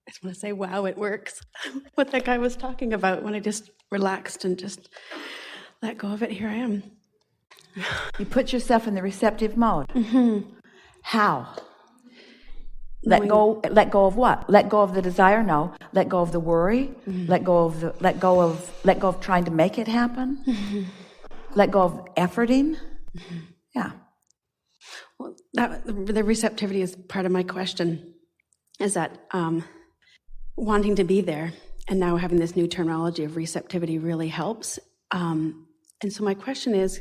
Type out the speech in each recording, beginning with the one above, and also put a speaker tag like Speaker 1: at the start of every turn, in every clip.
Speaker 1: I just want to say, wow, it works. What that guy was talking about when I just relaxed and just let go of it, here I am.
Speaker 2: You put yourself in the receptive mode.
Speaker 1: Mm-hmm.
Speaker 2: How? Let go of what? Let go of the desire? No. Let go of the worry. Mm-hmm. Let go of trying to make it happen. Mm-hmm. Let go of efforting. Mm-hmm. Yeah.
Speaker 1: Well, the receptivity is part of my question. Is that wanting to be there, and now having this new terminology of receptivity really helps. And so my question is,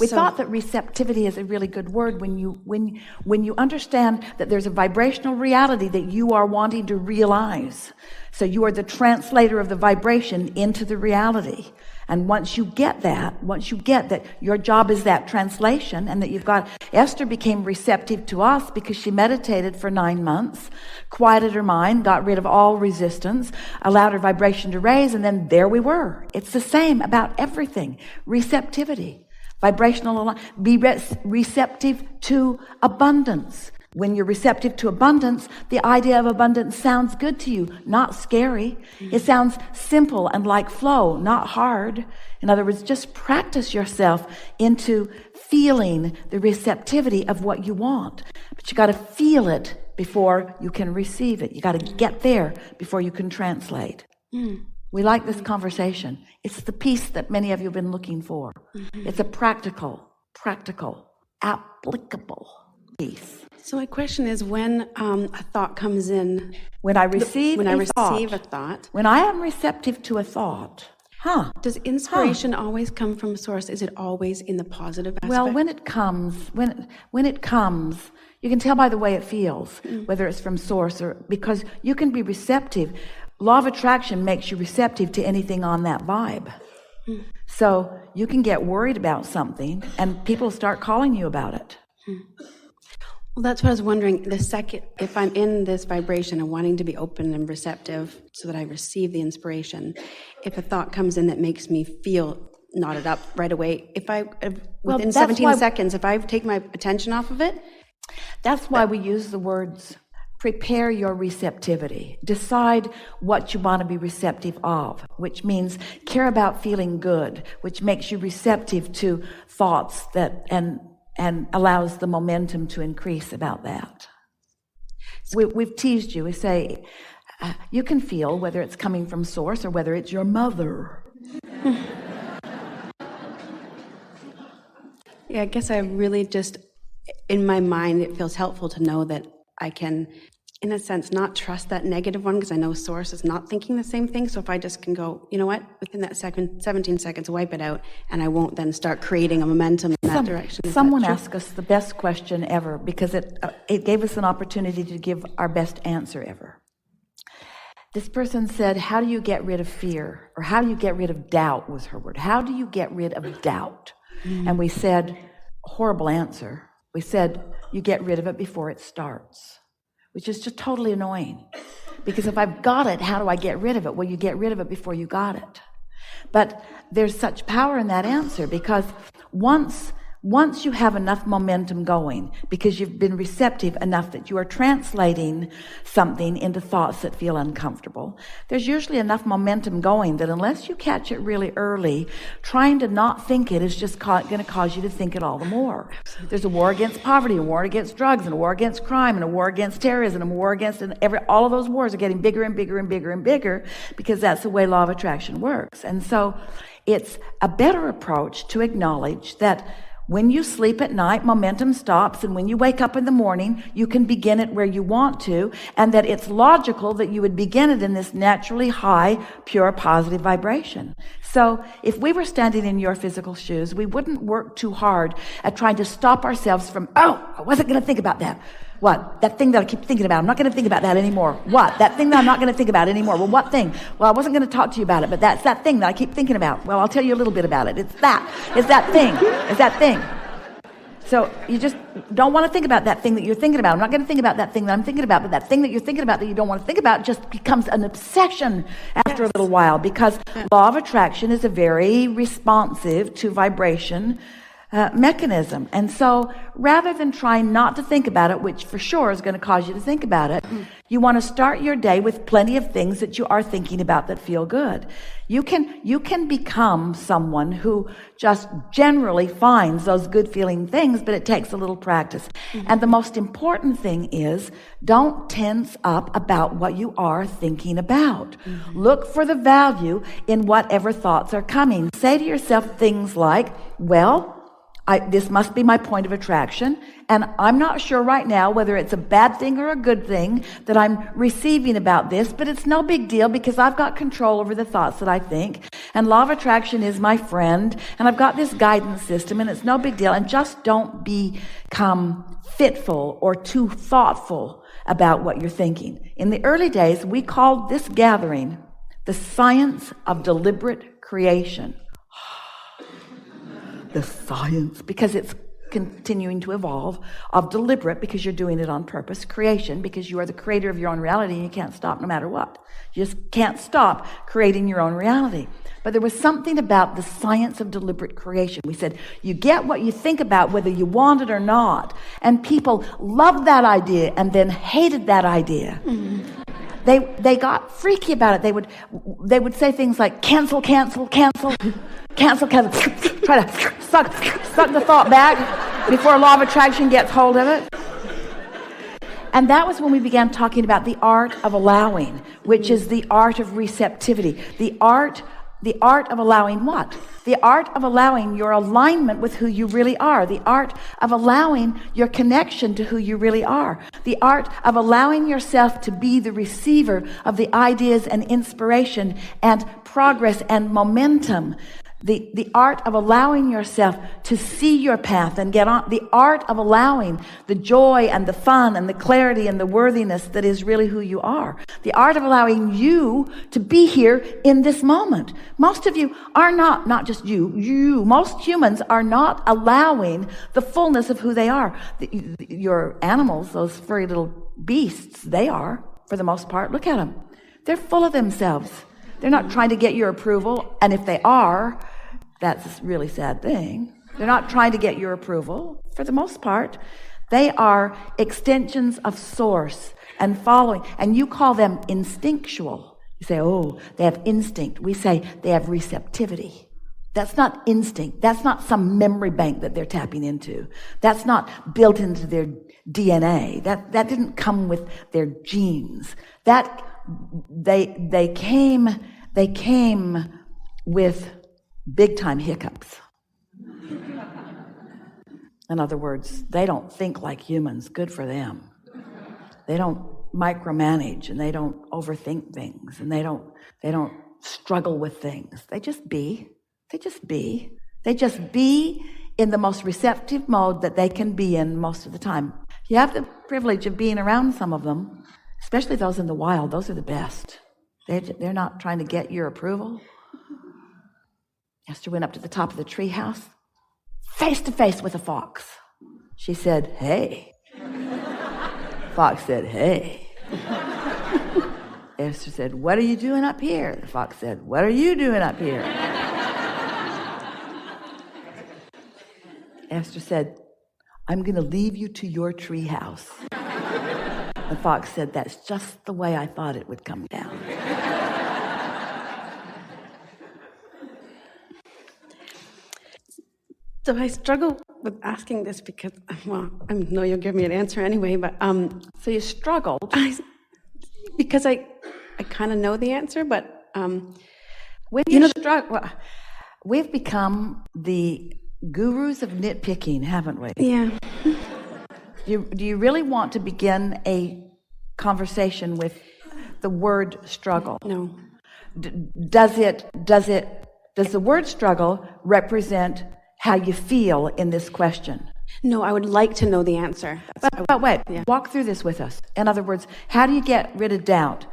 Speaker 2: we thought that receptivity is a really good word when you understand that there's a vibrational reality that you are wanting to realize. So you are the translator of the vibration into the reality. And once you get that your job is that translation, and that you've got, Esther became receptive to us because she meditated for 9 months, quieted her mind, got rid of all resistance, allowed her vibration to raise, and then there we were. It's the same about everything. Receptivity. Vibrational, be receptive to abundance. When you're receptive to abundance, the idea of abundance sounds good to you, not scary. It sounds simple and like flow, not hard. In other words, just practice yourself into feeling the receptivity of what you want. But you got to feel it before you can receive it. You got to get there before you can translate. We like this conversation. It's the peace that many of you have been looking for. Mm-hmm. It's a practical, applicable peace.
Speaker 1: So my question is, when a thought comes in,
Speaker 2: when I receive a
Speaker 1: thought,
Speaker 2: when I am receptive to a thought,
Speaker 1: does inspiration always come from source? Is it always in the positive aspect?
Speaker 2: Well, when it comes, you can tell by the way it feels, whether it's from source or, because you can be receptive. Law of attraction makes you receptive to anything on that vibe. So you can get worried about something and people start calling you about it.
Speaker 1: Well, that's what I was wondering. The second, if I'm in this vibration of wanting to be open and receptive so that I receive the inspiration, if a thought comes in that makes me feel knotted up right away, within 17 seconds, if I take my attention off of it.
Speaker 2: That's why we use the words, prepare your receptivity. Decide what you want to be receptive of, which means care about feeling good, which makes you receptive to thoughts that and allows the momentum to increase about that. We've teased you. We say, you can feel whether it's coming from source or whether it's your mother.
Speaker 1: Yeah, I guess I really just, in my mind, it feels helpful to know that I can, in a sense, not trust that negative one, because I know source is not thinking the same thing. So if I just can go, you know what, within that 17 seconds, wipe it out, and I won't then start creating a momentum in that direction.
Speaker 2: Someone asked us the best question ever, because it gave us an opportunity to give our best answer ever. This person said, how do you get rid of fear? Or how do you get rid of doubt, was her word. How do you get rid of doubt? And we said, horrible answer. We said, you get rid of it before it starts. Which is just totally annoying. Because if I've got it, how do I get rid of it? Well, you get rid of it before you got it. But there's such power in that answer, because once you have enough momentum going, because you've been receptive enough that you are translating something into thoughts that feel uncomfortable, there's usually enough momentum going that unless you catch it really early, trying to not think it is just going to cause you to think it all the more. There's a war against poverty, a war against drugs, and a war against crime, and a war against terrorism, and a war against all of those wars are getting bigger and bigger and bigger and bigger, because that's the way law of attraction works. And so it's a better approach to acknowledge that when you sleep at night, momentum stops, and when you wake up in the morning, you can begin it where you want to, and that it's logical that you would begin it in this naturally high, pure, positive vibration. So if we were standing in your physical shoes, we wouldn't work too hard at trying to stop ourselves from, I wasn't going to think about that. What? That thing that I keep thinking about. I'm not going to think about that anymore. What? That thing that I'm not going to think about anymore. Well, what thing? Well, I wasn't going to talk to you about it, but that's that thing that I keep thinking about. Well, I'll tell you a little bit about it. It's that thing. It's that thing. So you just don't want to think about that thing that you're thinking about. I'm not going to think about that thing that I'm thinking about, but that thing that you're thinking about that you don't want to think about just becomes an obsession after a little while, because law of attraction is a very responsive to vibration mechanism. And so rather than trying not to think about it, which for sure is going to cause you to think about it, you want to start your day with plenty of things that you are thinking about that feel good. You can become someone who just generally finds those good feeling things, but it takes a little practice. And the most important thing is, don't tense up about what you are thinking about. Look for the value in whatever thoughts are coming. Say to yourself things like, well, this must be my point of attraction, and I'm not sure right now whether it's a bad thing or a good thing that I'm receiving about this, but it's no big deal because I've got control over the thoughts that I think, and law of attraction is my friend, and I've got this guidance system, and it's no big deal. And just don't become fitful or too thoughtful about what you're thinking. In the early days, we called this gathering the science of deliberate creation. The science, because it's continuing to evolve, of deliberate, because you're doing it on purpose, creation, because you are the creator of your own reality and you can't stop no matter what. You just can't stop creating your own reality. But there was something about the science of deliberate creation. We said, you get what you think about whether you want it or not. And people loved that idea and then hated that idea. They got freaky about it. They would say things like, cancel, cancel, cancel, cancel, cancel. Try to suck the thought back before law of attraction gets hold of it. And that was when we began talking about the art of allowing, which is the art of receptivity. The art of allowing what? The art of allowing your alignment with who you really are. The art of allowing your connection to who you really are. The art of allowing yourself to be the receiver of the ideas and inspiration and progress and momentum. The art of allowing yourself to see your path and get on. The art of allowing the joy and the fun and the clarity and the worthiness that is really who you are. The art of allowing you to be here in this moment. Most of you are not just you, most humans are not allowing the fullness of who they are. Your animals, those furry little beasts, they are, for the most part. Look at them. They're full of themselves. They're not trying to get your approval, and if they are, that's a really sad thing. They're not trying to get your approval. For the most part, they are extensions of source and following, and you call them instinctual. You say, oh, they have instinct. We say they have receptivity. That's not instinct. That's not some memory bank that they're tapping into. That's not built into their DNA. That didn't come with their genes. That they came with big time hiccups. In other words, they don't think like humans. Good for them. They don't micromanage, and they don't overthink things, and they don't struggle with things. They just be. They just be in the most receptive mode that they can be in most of the time. You have the privilege of being around some of them, especially those in the wild. Those are the best. They're not trying to get your approval. Esther went up to the top of the treehouse, face to face with a fox. She said, hey. Fox said, hey. Esther said, what are you doing up here? The fox said, what are you doing up here? Esther said, I'm going to leave you to your treehouse. The fox said, that's just the way I thought it would come down.
Speaker 1: So I struggle with asking this because, well, I know you'll give me an answer anyway, but
Speaker 2: so you struggled
Speaker 1: because I kind of know the answer, but
Speaker 2: when you struggle, we've become the gurus of nitpicking, haven't we?
Speaker 1: Yeah.
Speaker 2: Do you really want to begin a conversation with the word struggle?
Speaker 1: No.
Speaker 2: Does the word struggle represent how you feel in this question?
Speaker 1: No, I would like to know the answer.
Speaker 2: But wait, walk through this with us. In other words, how do you get rid of doubt?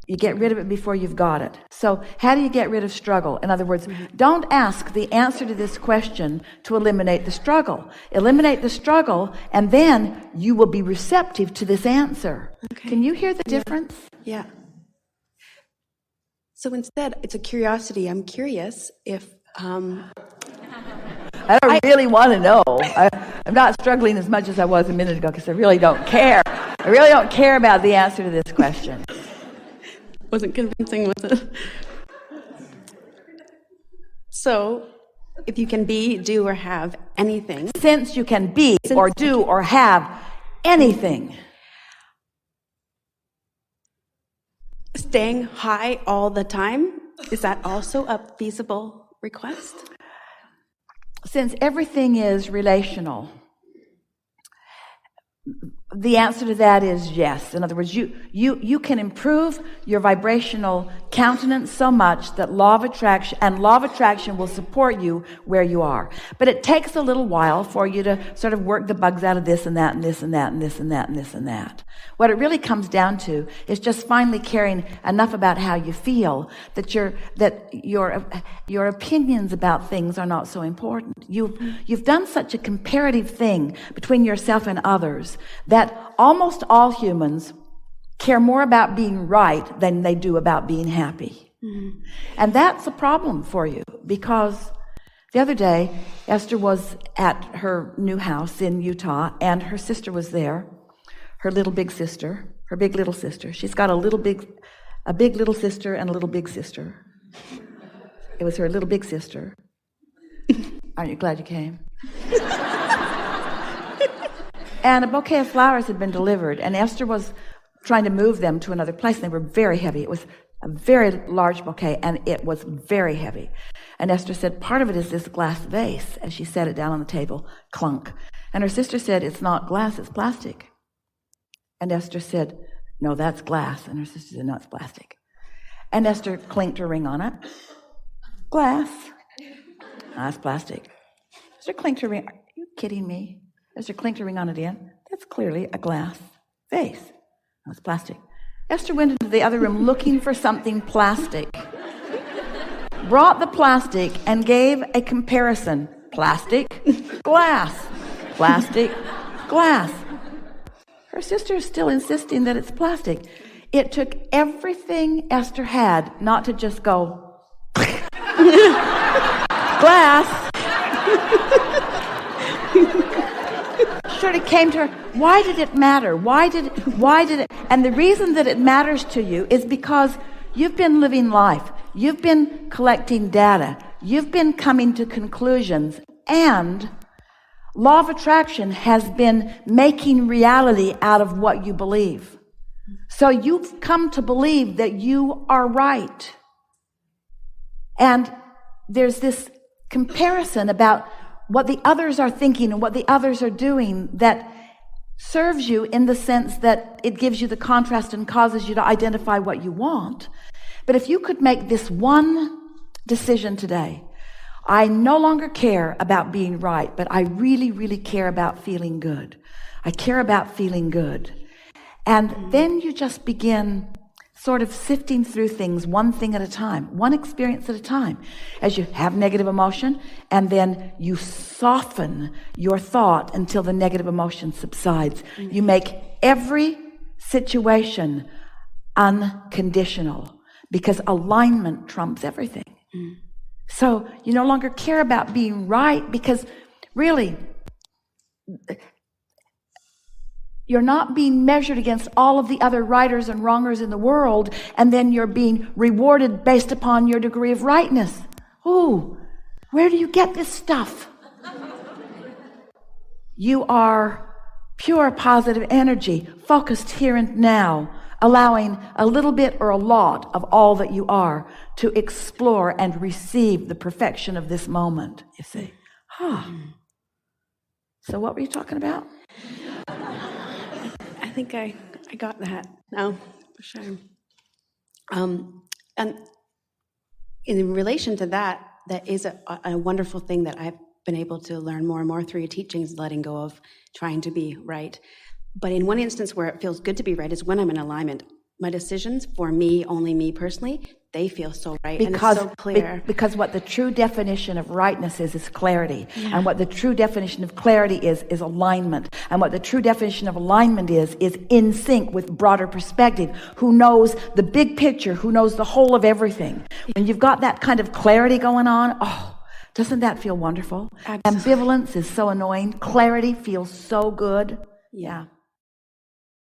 Speaker 2: You get rid of it before you've got it. So how do you get rid of struggle? In other words, don't ask the answer to this question to eliminate the struggle. Eliminate the struggle, and then you will be receptive to this answer. Okay. Can you hear the difference?
Speaker 1: Yeah. So instead, it's a curiosity. I'm curious if...
Speaker 2: I don't really want to know. I'm not struggling as much as I was a minute ago because I really don't care. I really don't care about the answer to this question.
Speaker 1: Wasn't convincing, was it? So, if you can be, do, or have anything.
Speaker 2: Since you can be or do or have anything.
Speaker 1: Staying high all the time, is that also a feasible request?
Speaker 2: Since everything is relational, the answer to that is yes. In other words, you can improve your vibrational countenance so much that law of attraction will support you where you are. But it takes a little while for you to sort of work the bugs out of this and that and this and that and this and that and this and that. What it really comes down to is just finally caring enough about how you feel that your opinions about things are not so important. You've done such a comparative thing between yourself and others that almost all humans care more about being right than they do about being happy. Mm-hmm. And that's a problem for you, because the other day Esther was at her new house in Utah and her sister was there, her big little sister. She's got a big little sister and a little big sister. It was her little big sister. Aren't you glad you came? And a bouquet of flowers had been delivered, and Esther was trying to move them to another place, and they were very heavy. It was a very large bouquet, and it was very heavy. And Esther said, part of it is this glass vase, and she set it down on the table, clunk. And her sister said, it's not glass, it's plastic. And Esther said, no, that's glass. And her sister said, no, it's plastic. And Esther clinked her ring on it. Glass. No, it's plastic. Esther clinked her ring. Are you kidding me? Esther clinked her ring on it again. That's clearly a glass vase. No, it's plastic. Esther went into the other room looking for something plastic. Brought the plastic and gave a comparison. Plastic, glass. Plastic, glass. Her sister is still insisting that it's plastic. It took everything Esther had not to just go, glass. Sort of came to her, why did it matter? Why did it? And the reason that it matters to you is because you've been living life. You've been collecting data. You've been coming to conclusions. And law of attraction has been making reality out of what you believe. So you've come to believe that you are right. And there's this comparison about what the others are thinking and what the others are doing that serves you in the sense that it gives you the contrast and causes you to identify what you want. But if you could make this one decision today, I no longer care about being right, but I really, really care about feeling good. I care about feeling good. And then you just begin sort of sifting through things one thing at a time, one experience at a time. As you have negative emotion, and then you soften your thought until the negative emotion subsides. You make every situation unconditional because alignment trumps everything. So you no longer care about being right because really you're not being measured against all of the other righters and wrongers in the world, and then you're being rewarded based upon your degree of rightness. Ooh, where do you get this stuff? You are pure positive energy, focused here and now, allowing a little bit or a lot of all that you are to explore and receive the perfection of this moment, you see. So what were you talking about?
Speaker 1: I think I got that now, for sure. And in relation to that, that is a wonderful thing that I've been able to learn more and more through your teachings, letting go of trying to be right. But in one instance where it feels good to be right is when I'm in alignment. My decisions, for me, only me personally, they feel so right and it's so clear.
Speaker 2: Because what the true definition of rightness is clarity. Yeah. And what the true definition of clarity is alignment. And what the true definition of alignment is in sync with broader perspective, who knows the big picture, who knows the whole of everything. When you've got that kind of clarity going on, Doesn't that feel wonderful?
Speaker 1: Absolutely.
Speaker 2: Ambivalence is so annoying. Clarity feels so good.
Speaker 1: Yeah.